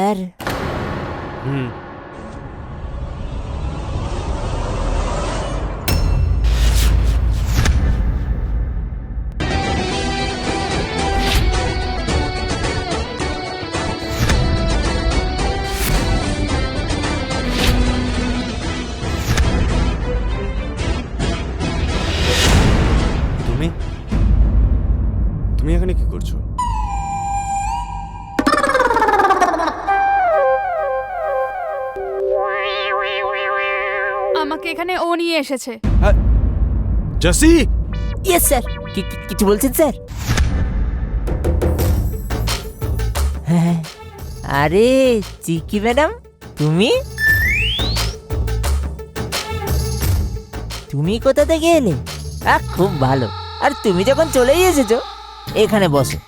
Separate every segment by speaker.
Speaker 1: Sir.
Speaker 2: হুম। তুমি তুমি এখানে কি করছো?
Speaker 3: আমাকে এখানে ও নিয়ে এসেছে।
Speaker 2: জসি!
Speaker 1: Yes sir. কিছু বলছেন স্যার? হ্যাঁ। আরে চিকি ম্যাডাম, তুমি তুমি কোথা থেকে এলে? খুব ভালো। আর তুমি যখন চলেই এসেছো, এখানে বসো।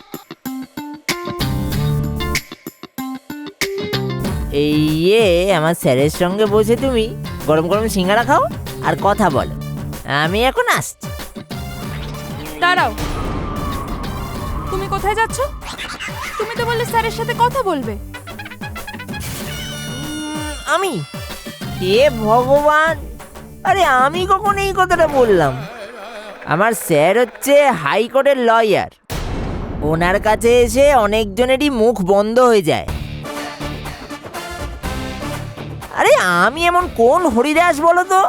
Speaker 1: আমার স্যারের সঙ্গে বসে তুমি গরম গরম সিঙ্গারা খাও আর কথা বলো। আমি এখন আসছি।
Speaker 3: দাঁড়াও, তুমি কোথায় যাচ্ছ? তুমি তো বললে স্যারের সাথে কথা বলবে।
Speaker 1: আমি? হে ভগবান! আরে আমি কখন এই কথাটা বললাম? আমার স্যার হচ্ছে হাইকোর্টের লয়ার। ওনার কাছে এসে অনেকজনেরই মুখ বন্ধ হয়ে যায়। আরে আমি এমন কোন হরিদাস বলো তো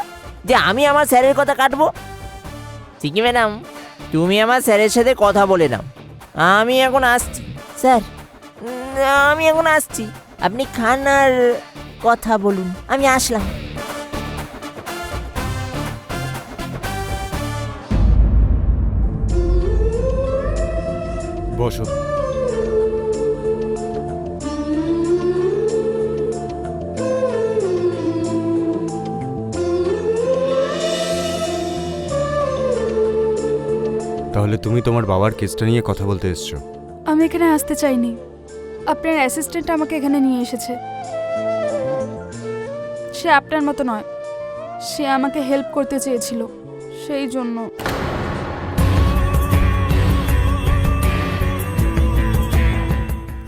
Speaker 1: যে আমি আমার স্যারের কথা কাটবো? ঠিকই ম্যাডাম, তুমি আমার স্যারের সাথে কথা বলে নাও। আমি এখন আসছি স্যার। আমি এখন আসছি, আপনি খান আর কথা বলুন। আমি আসলাম।
Speaker 2: বসো। তাহলে তুমি তোমার বাবার কেসটা নিয়ে কথা বলতে এসছো?
Speaker 3: আমি এখানে আসতে চাইনি, আপনার অ্যাসিস্ট্যান্ট আমাকে এখানে নিয়ে এসেছে। সে আপনার মতো নয়, সে আমাকে হেল্প করতে চেয়েছিল, সেই জন্য।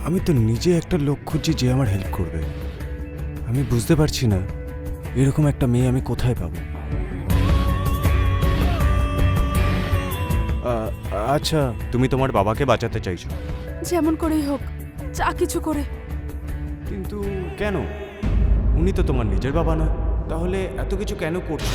Speaker 2: আমি তো নিজে একটা লোক খুঁজছি যে আমার হেল্প করবে। আমি বুঝতে পারছি না এরকম একটা মেয়ে আমি কোথায় পাবো। আচ্ছা, তুমি তোমার বাবাকে বাঁচাতে চাইছো?
Speaker 3: যেমন করেই হোক, যা কিছু করে।
Speaker 2: কিন্তু কেন? উনি তো তোমার নিজের বাবা না, তাহলে এত কিছু কেন করছো?